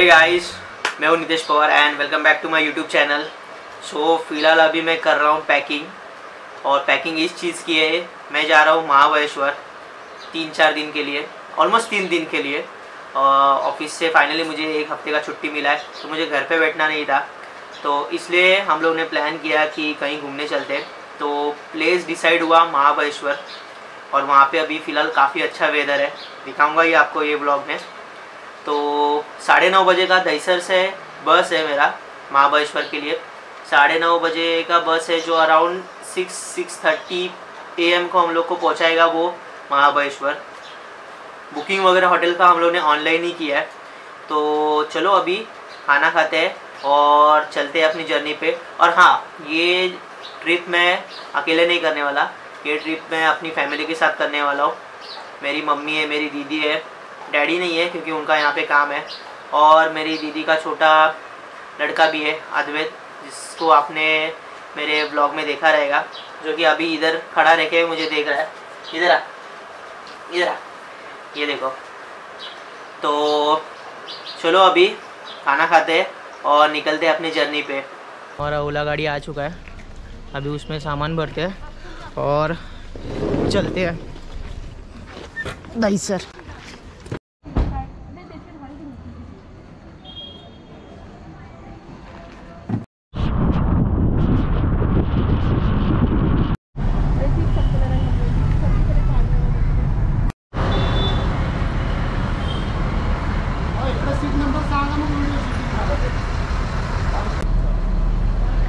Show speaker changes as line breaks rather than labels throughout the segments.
हे guys, मैं हूं Nitesh Pawar and welcome back to my YouTube channel. So फिलहाल अभी मैं कर रहा हूं पैकिंग, और पैकिंग इस चीज़ की है, मैं जा रहा हूं महाबलेश्वर 3-4 दिन के लिए, ऑलमोस्ट 3 दिन के लिए। ऑफिस से फाइनली मुझे 1 हफ्ते का छुट्टी मिला है, तो मुझे घर पे बैठना नहीं था, तो इसलिए हम लोग ने प्लान किया कि कहीं घूमने चलते। तो प्लेस डिसाइड हुआ महाबलेश्वर, और वहाँ पे अभी फ़िलहाल काफ़ी अच्छा वेदर है, दिखाऊंगा ये आपको ये व्लॉग में। तो 9:30 बजे का दहीसर से बस है मेरा महाबलेश्वर के लिए। 9:30 बजे का बस है जो अराउंड 6-6:30 AM को हम लोग को पहुँचाएगा वो महाबलेश्वर। बुकिंग वगैरह होटल का हम लोग ने ऑनलाइन ही किया है। तो चलो अभी खाना खाते हैं और चलते हैं अपनी जर्नी पे। और हाँ, ये ट्रिप मैं अकेले नहीं करने वाला, ये ट्रिप मैं अपनी फैमिली के साथ करने वाला हूँ। मेरी मम्मी है, मेरी दीदी है, डैडी नहीं है क्योंकि उनका यहाँ पे काम है, और मेरी दीदी का छोटा लड़का भी है अद्वैत, जिसको आपने मेरे ब्लॉग में देखा रहेगा, जो कि अभी इधर खड़ा रह के मुझे देख रहा है। इधर आ, इधर आ, ये देखो। तो चलो अभी खाना खाते हैं और निकलते हैं अपनी जर्नी पे। हमारा ओला गाड़ी आ चुका है, अभी उसमें सामान भरते हैं और चलते हैं दहीसर।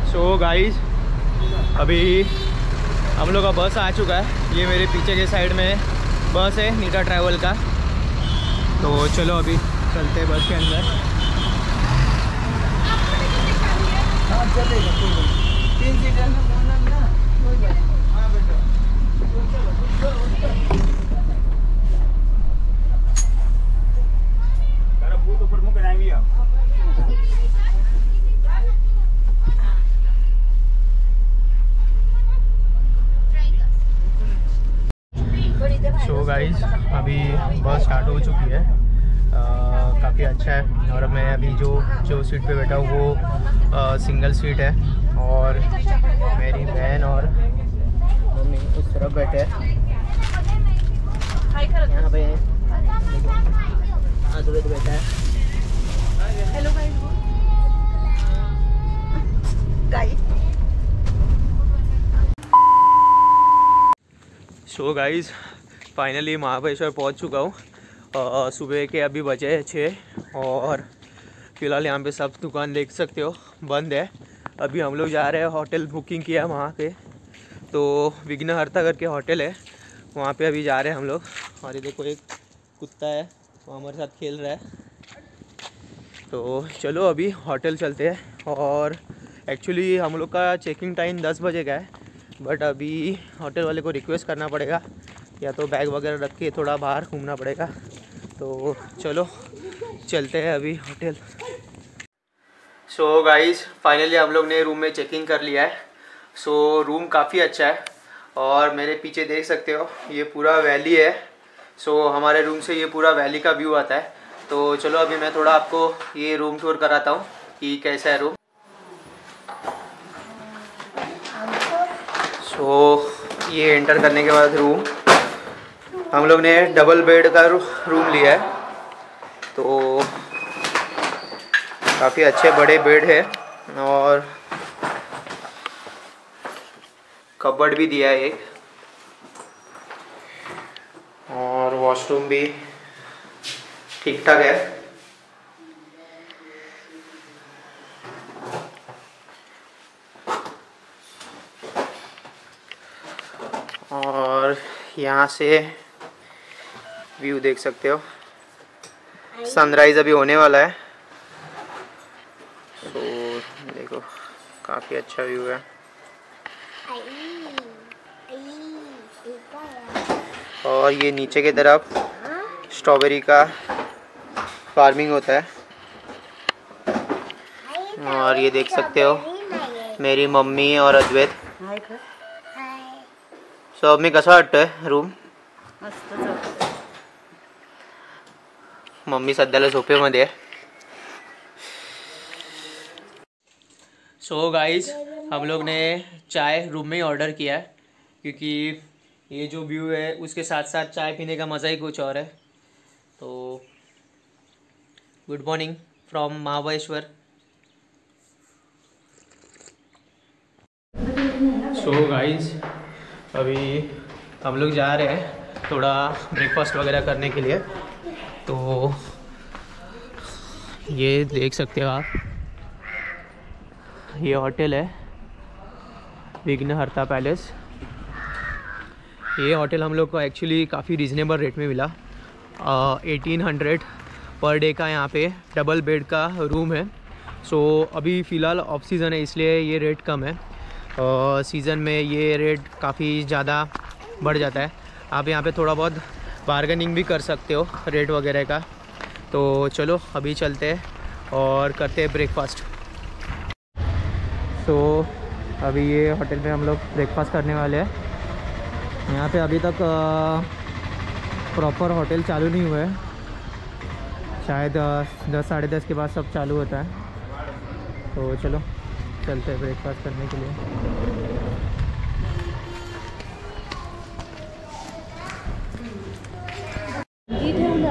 सो गाइस, अभी हम लोग का बस आ चुका है। ये मेरे पीछे के साइड में बस है नीटा ट्रैवल का। तो चलो अभी चलते हैं बस के अंदर। सो गाइस, अभी बस स्टार्ट हो चुकी है, काफ़ी अच्छा है। और मैं अभी जो सीट पे बैठा हूँ वो सिंगल सीट है, और मेरी बहन और मम्मी उस तरफ बैठे हैं। यहाँ पे अद्वैत बैठा है। Hello guys. So guys, finally Mahabaleshwar पहुंच चुका हूँ। सुबह के अभी बजे हैं 6, और फिलहाल यहाँ पे सब दुकान देख सकते हो बंद है। अभी हम लोग जा रहे हैं, होटल बुकिंग किया वहाँ पे, तो विघ्नहर्ता करके होटल है, वहाँ पे अभी जा रहे हैं हम लोग। और ये देखो एक कुत्ता है, वो हमारे साथ खेल रहा है। तो चलो अभी होटल चलते हैं। और एक्चुअली हम लोग का चेकिंग टाइम 10 बजे का है, बट अभी होटल वाले को रिक्वेस्ट करना पड़ेगा, या तो बैग वगैरह रख के थोड़ा बाहर घूमना पड़ेगा। तो चलो चलते हैं अभी होटल। सो गाइस, फाइनली हम लोग ने रूम में चेकिंग कर लिया है। सो रूम काफ़ी अच्छा है, और मेरे पीछे देख सकते हो ये पूरा वैली है। सो हमारे रूम से ये पूरा वैली का व्यू आता है। तो चलो अभी मैं थोड़ा आपको ये रूम टूर कराता हूँ कि कैसा है रूम। सो ये एंटर करने के बाद रूम, हम लोग ने डबल बेड का रूम लिया है, तो काफ़ी अच्छे बड़े बेड है, और कबर्ड भी दिया है एक, और वॉशरूम भी ठीक ठाक है। और यहाँ से व्यू देख सकते हो, सनराइज़ अभी होने वाला है। तो देखो काफ़ी अच्छा व्यू है। और ये नीचे की तरफ स्ट्रॉबेरी का फार्मिंग होता है। और ये देख सकते हो मेरी मम्मी और अद्वैत। सो मी कसा वाटतोय रूम? मम्मी सध्याला झोपेमध्ये आहे, सो गाइस, हम लोग ने चाय रूम में ही ऑर्डर किया है क्योंकि ये जो व्यू है उसके साथ साथ चाय पीने का मज़ा ही कुछ और है। तो good morning from Mahabaleshwar. So guys, अभी हम लोग जा रहे हैं थोड़ा ब्रेकफास्ट वगैरह करने के लिए। तो ये देख सकते हो आप, ये होटल है विघ्नहर्ता पैलेस। ये होटल हम लोग को एक्चुअली काफ़ी रीज़नेबल रेट में मिला। 1800 पर डे का यहाँ पे डबल बेड का रूम है। सो अभी फ़िलहाल ऑफ सीज़न है इसलिए ये रेट कम है। सीज़न में ये रेट काफ़ी ज़्यादा बढ़ जाता है। आप यहाँ पे थोड़ा बहुत बार्गेनिंग भी कर सकते हो रेट वगैरह का। तो चलो अभी चलते हैं और करते हैं ब्रेकफास्ट। तो अभी ये होटल में हम लोग ब्रेकफास्ट करने वाले हैं। यहाँ पे अभी तक प्रॉपर होटल चालू नहीं हुआ है, शायद 10 साढ़े 10 के बाद सब चालू होता है। तो चलो चलते हैं ब्रेकफास्ट करने के लिए।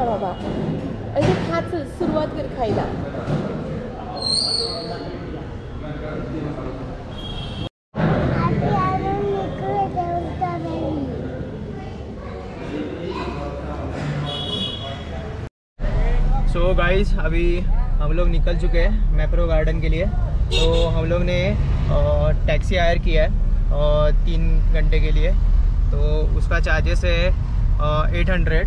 बाबा सुरुवात कर खायला।
सो गाइस, अभी हम लोग निकल चुके हैं मैप्रो गार्डन के लिए। तो हम लोग ने टैक्सी हायर किया है 3 घंटे के लिए। तो उसका चार्जेस है 800।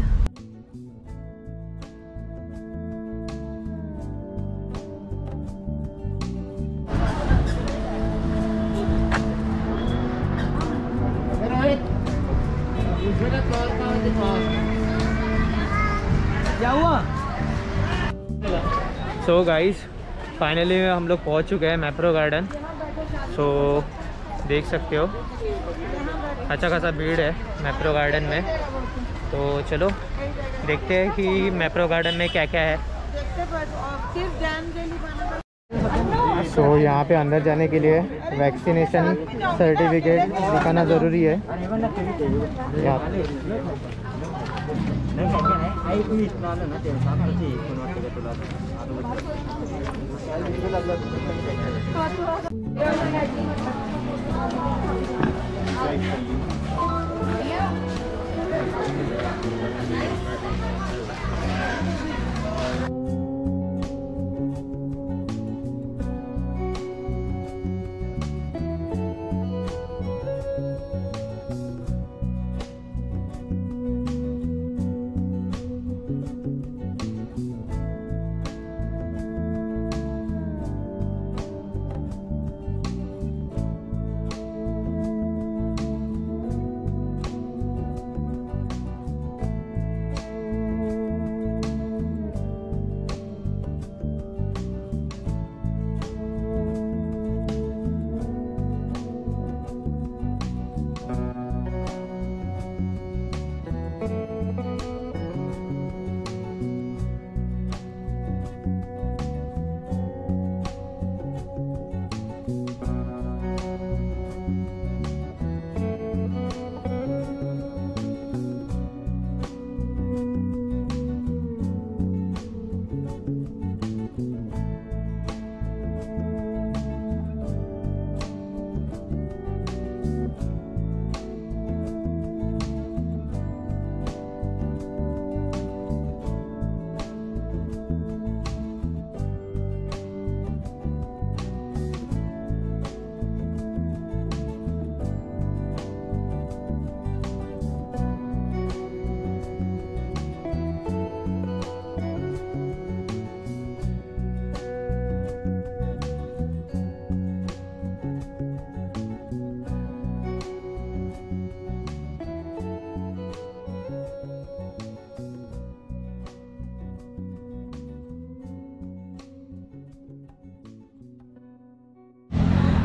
क्या हुआ? सो गाइस, फाइनली हम लोग पहुंच चुके हैं मैप्रो गार्डन। सो देख सकते हो अच्छा खासा भीड़ है मैप्रो गार्डन में। तो चलो देखते हैं कि मैप्रो गार्डन में क्या क्या है। सो यहाँ पे अंदर जाने के लिए वैक्सीनेशन सर्टिफिकेट दिखाना ज़रूरी है।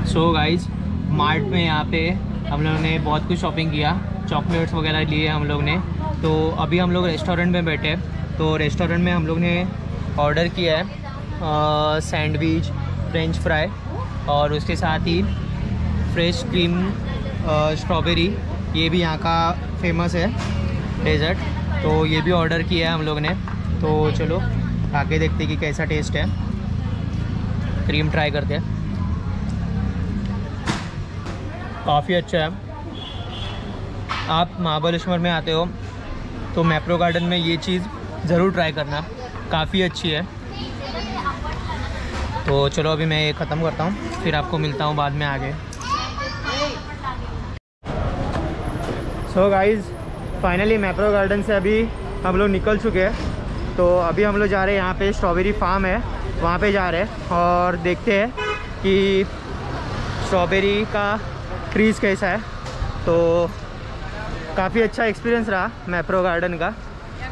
सो गाइज, मार्ट में यहाँ पे हम लोगों ने बहुत कुछ शॉपिंग किया, चॉकलेट्स वगैरह लिए हम लोग ने। तो अभी हम लोग रेस्टोरेंट में बैठे। तो रेस्टोरेंट में हम लोग ने ऑर्डर किया है सैंडविच, फ्रेंच फ्राई और उसके साथ ही फ्रेश क्रीम स्ट्रॉबेरी, ये भी यहाँ का फेमस है डेज़र्ट, तो ये भी ऑर्डर किया है हम लोग ने। तो चलो आगे देखते कि कैसा टेस्ट है, क्रीम ट्राई करते हैं। काफ़ी अच्छा है। आप महाबलेश्वर में आते हो तो मैप्रो गार्डन में ये चीज़ ज़रूर ट्राई करना, काफ़ी अच्छी है। तो चलो अभी मैं ये ख़त्म करता हूँ, फिर आपको मिलता हूँ बाद में आगे। So guys finally Mapro garden से अभी हम लोग निकल चुके हैं। तो अभी हम लोग जा रहे हैं, यहाँ पे स्ट्रॉबेरी फार्म है, वहाँ पे जा रहे हैं और देखते हैं कि स्ट्रॉबेरी का ट्रीज़ कैसा है। तो काफ़ी अच्छा एक्सपीरियंस रहा मैप्रो गार्डन का।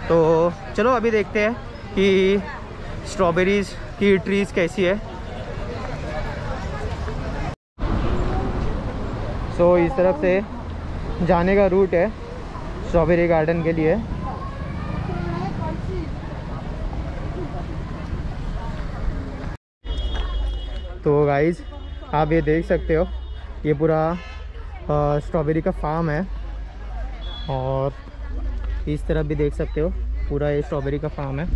तो चलो अभी देखते हैं कि स्ट्रॉबेरीज़ की ट्रीज़ कैसी है। सो इस तरफ से जाने का रूट है स्ट्रॉबेरी गार्डन के लिए। तो गाइज़ आप ये देख सकते हो, ये पूरा स्ट्रॉबेरी का फार्म है और इस तरफ भी देख सकते हो पूरा ये स्ट्रॉबेरी का फार्म है।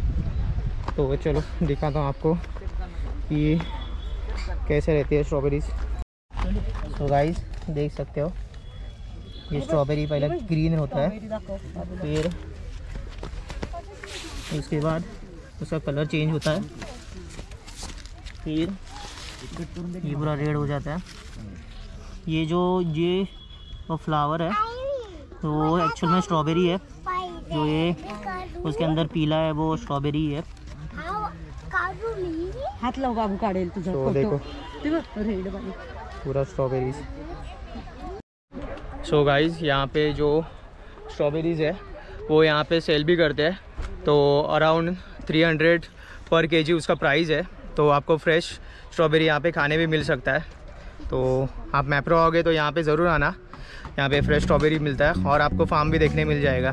तो चलो दिखाता हूँ आपको कि कैसे रहती है स्ट्रॉबेरीज। तो गाइस देख सकते हो, ये स्ट्रॉबेरी पहले ग्रीन होता है, फिर उसके बाद उसका कलर चेंज होता है, फिर ये पूरा रेड हो जाता है। ये फ्लावर है तो वो एक्चुअल में स्ट्रॉबेरी है, जो ये उसके अंदर पीला है वो स्ट्रॉबेरी है।
हाथ लाव बाबू काढेल तुझा
तो देखो
रेड वाली
पूरा स्ट्रॉबेरीज। सो गाइस यहाँ पे जो स्ट्रॉबेरीज़ है वो यहाँ पे सेल भी करते हैं। तो अराउंड 300 पर केजी उसका प्राइस है। तो आपको फ्रेश स्ट्रॉबेरी यहाँ पे खाने भी मिल सकता है। तो आप मैप्रो आओगे तो यहाँ पे ज़रूर आना, यहाँ पे फ्रेश स्ट्रॉबेरी मिलता है और आपको फार्म भी देखने मिल जाएगा।